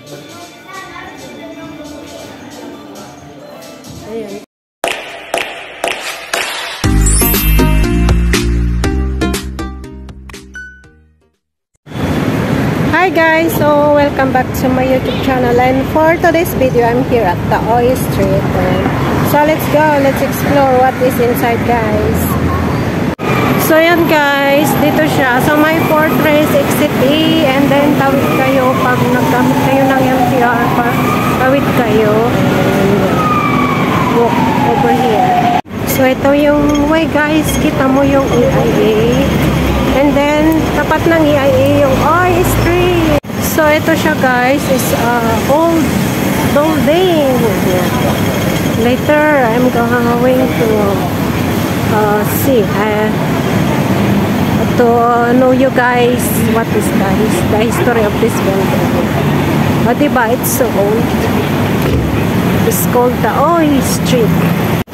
Ayan. Hi guys, so welcome back to my YouTube channel, and for today's video I'm here at the Oy Street. So let's go, let's explore what is inside guys. So yan guys, dito siya sa may Fortress Exit A, and then tawid kayo pag naggamit kayo ng MTR, tawid kayo and walk over here. So ito yung way guys, kita mo yung EIA. And then, tapat ng EIA yung Oy Street. So, ito siya guys, is old building. Later, I'm going to see, to know you guys what is the history of this building. O, diba? It's so old. It's called the Oy Street.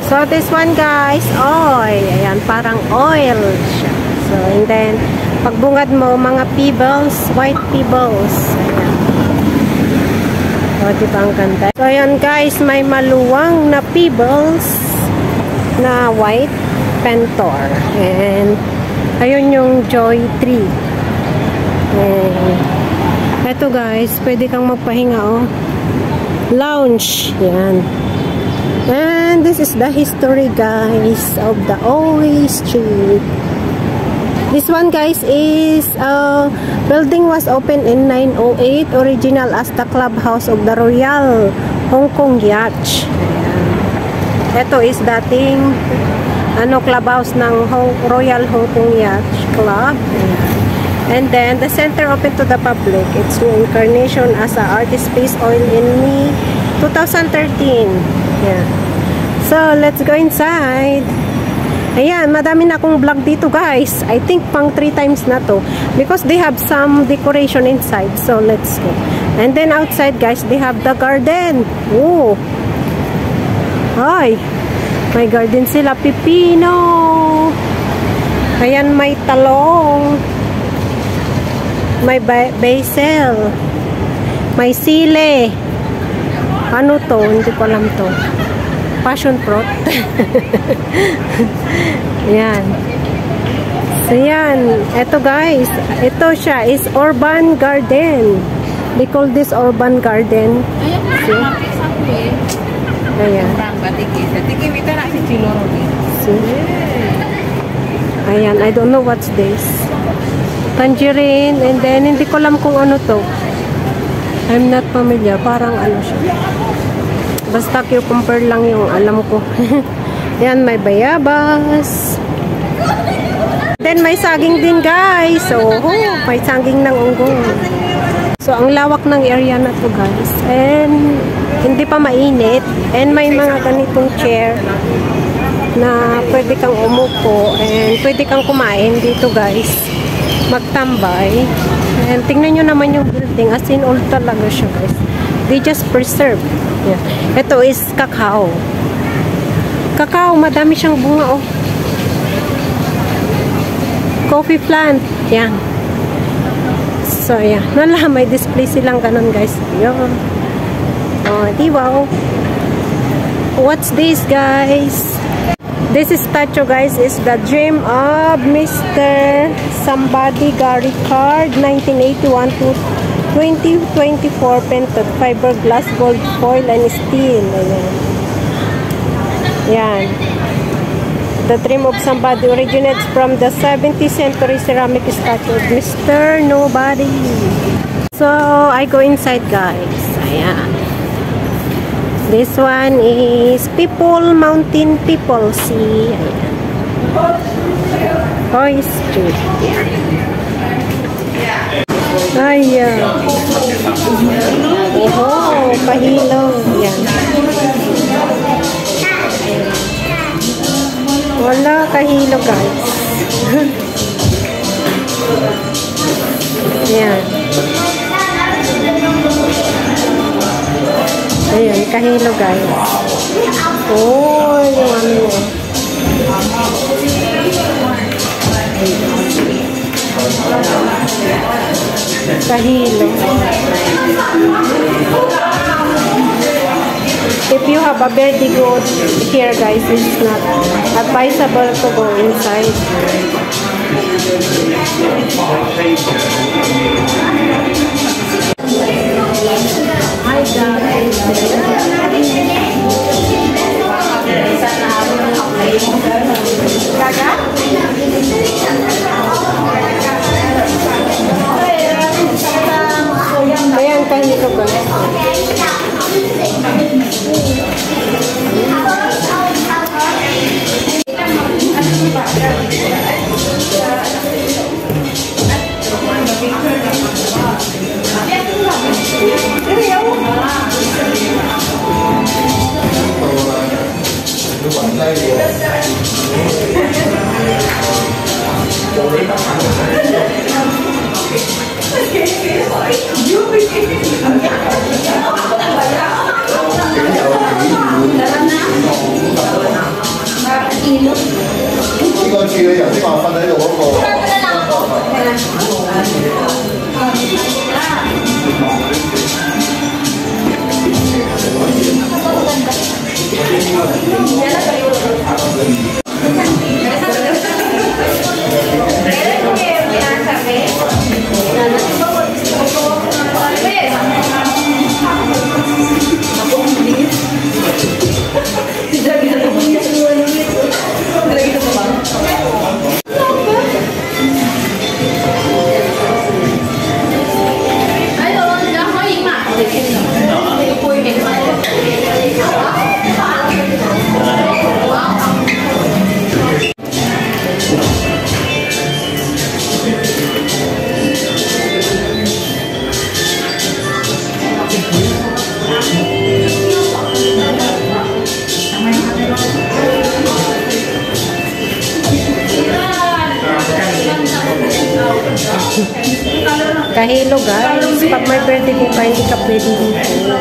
So, this one guys, oy. Ayan, parang oil siya. So, and then, pagbungad mo, mga pebbles, white pebbles. Ayan. O, diba ang ganda? So, ayan guys, may maluwang na pebbles na white pentor. And, ayun yung joy tree. And, eto guys, pwede kang magpahinga, oh. Lounge. Ayan. And, this is the history guys of the Oy Street. This one guys is building was opened in 908, original as the clubhouse of the Royal Hong Kong Yacht. Ito is dating clubhouse ng Royal Hong Kong Yacht Club. And then the center open to the public. Its new incarnation as a artist space oil in May 2013. Yeah. So let's go inside. Ayan, madami na akong vlog dito guys. I think pang 3 times na to. Because they have some decoration inside. So, let's go. And then outside guys, they have the garden. Oh. Ay. May garden sila. Pipino. Ayan, may talong. May basil. May sile. Ano to? Hindi ko alam to. Passion fruit. Yan. So, yan. Ito guys. Ito siya is urban garden. They call this urban garden. See? Ayan. See? Ayan. I don't know what's this. Tangerine. And then, hindi ko alam kung ano to. I'm not familiar. Parang ano siya. Basta cucumber lang yung alam ko. Yan, may bayabas. Then, may saging din, guys. So, may saging ng unggong. So, ang lawak ng area na to, guys. And, hindi pa mainit. And, may mga ganitong chair na pwede kang umupo. And, pwede kang kumain dito, guys. Magtambay. And, tingnan nyo naman yung building. As in, old talaga siya, guys. They just preserve. Yeah. Ito is cacao. Cacao, madami siyang bunga, oh. Coffee plant. Yan. So, yeah. Nala, may display silang ganun, guys. Yan. Oh, di wow. What's this, guys? This statue, guys, is the dream of Mr. Somebody Gary Card, 1981 to 2024, painted fiberglass, gold foil, and steel. Ayan. Yan. The dream of somebody originates from the 17th century ceramic statue of Mr. Nobody. So, I go inside, guys. Ayan. This one is People Mountain People See. Ayan. Oy Street. Ayan. Oh, pahilong. Yan. Wala, kahilo guys. Yan. Ayan, kahilo guys. Oh, yung ano. Kahilo. If you have a vertigo here, guys, it's not advisable to go inside. Hi guys. Ayan, kahilo guys. Kahilo guys, pag may birthday ko ka, hindi ka pwede dito.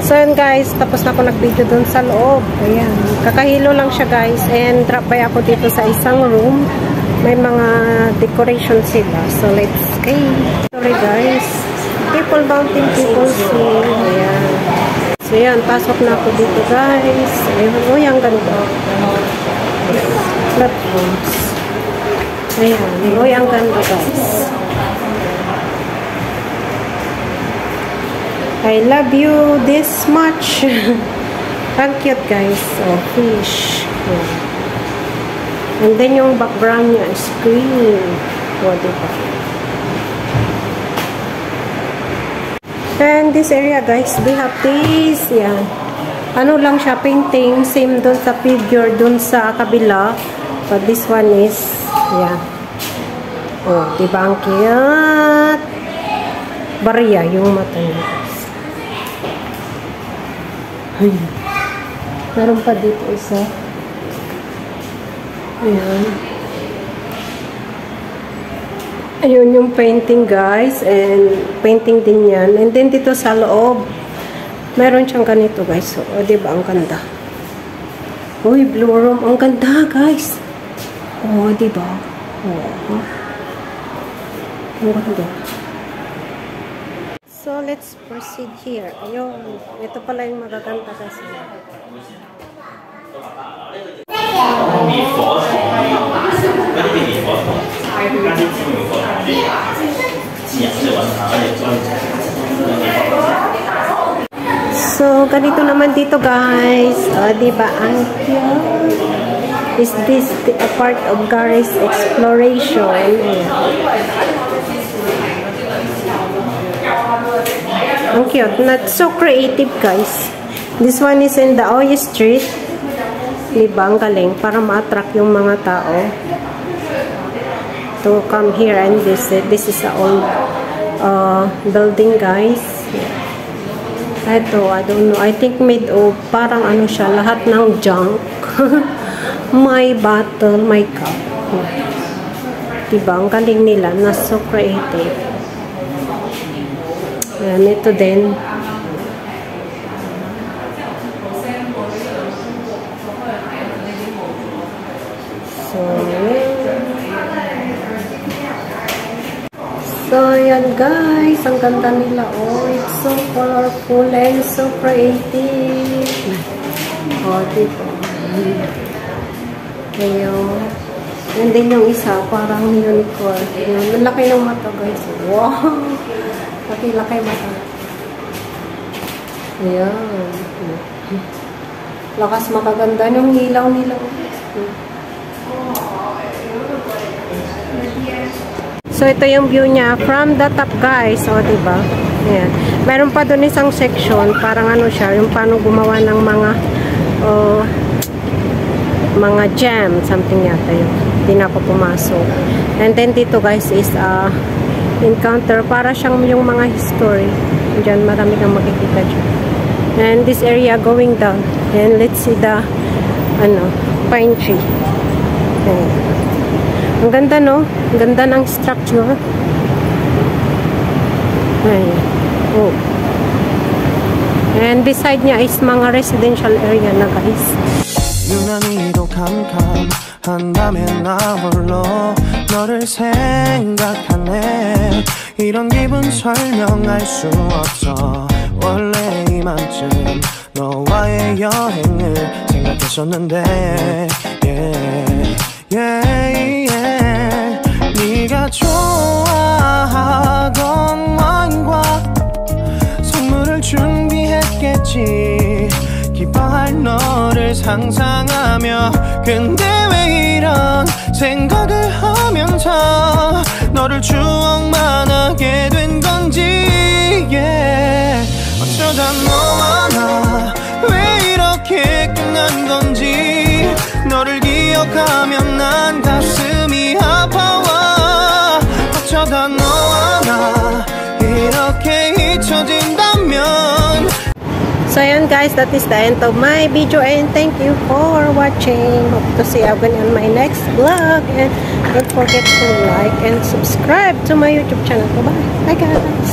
So yun guys, tapos na ako nag-video dun sa loob. Ayan, kakahilo lang siya guys. And drop by ako dito sa isang room. May mga decoration sila. So let's go. Sorry guys. People mountain, people see. Ayan. So yan, pasok na ako dito guys. Ayun, oh, yung ganda. Platforms. Ayan, oh, yung ganda guys. I love you this much. Ang cute guys. Oh, fish. Yeah. And then yung background niya is green. Oh, diba? And this area guys, they have this. Yeah. Ano lang siya, painting. Same dun sa figure dun sa kabila. But this one is, yeah. Oh, diba ang cute? Barya yung mata niya. Ay, meron pa dito isa. Ayan. Ayun yung painting guys. And painting din yan. And then dito sa loob, meron siyang ganito guys. So, o, diba ang ganda? Uy, blue room. Ang ganda guys. O, diba? O. Ang ganda. So, let's proceed here. Ayun. Ito pala yung magaganda kasi. So, ganito naman dito guys. O, diba? Ang cute. Is this a part of Gary's exploration? Ayan. cute. Not so creative, guys. This one is in the Oyo Street. Diba? Ang galing. Para ma-attract yung mga tao to come here and visit. This is a old building, guys. Ito, I don't know. I think made of, parang ano siya, lahat ng junk. My bottle, my cup. Diba? Ang galing nila. Na so creative. Ayan, ito din. So, yan guys. Ang ganda nila. Oh, it's so colorful and so creative. Oh, diba? Ayun. Yan din yung isa. Parang unicorn. Ayun. Ang laki ng mata guys. Wow! Laki-laki mata. Ayan. Lakas makaganda yung ilaw nila. So, ito yung view niya from the top, guys. O, diba? Ayan. Meron pa doon isang section. Parang ano siya, yung paano gumawa ng mga jam. Something yata yun. Hindi na ako pumasok. And then, dito, guys, is encounter. Para siyang yung mga history. Diyan, marami kang makikita dyan. And this area going down. And let's see the, pine tree. Ayan. Ang ganda, no? Ang ganda ng structure. Ayan. Oh. And beside niya is mga residential area na, guys. 유난히도 캄캄한 밤에 나 홀로 너를 생각하네. 이런 기분 설명할 수 없어. 원래 이맘쯤 너와의 여행을 생각했었는데 네가 좋아하던 와인과 선물을 준비했겠지. 기뻐할 너를 상상하며 근데 왜 이런 생각을 하면서 너를 추억만 하게 된 건지 어쩌다 너와 나 왜 이렇게 끝난 건지 너를 기억하면 난 가슴이 아파와 어쩌다 너와 나 이렇게 잊혀진다면. So ayan guys, that is the end of my video and thank you for watching. Hope to see you again on my next vlog and don't forget to like and subscribe to my YouTube channel. Bye bye guys.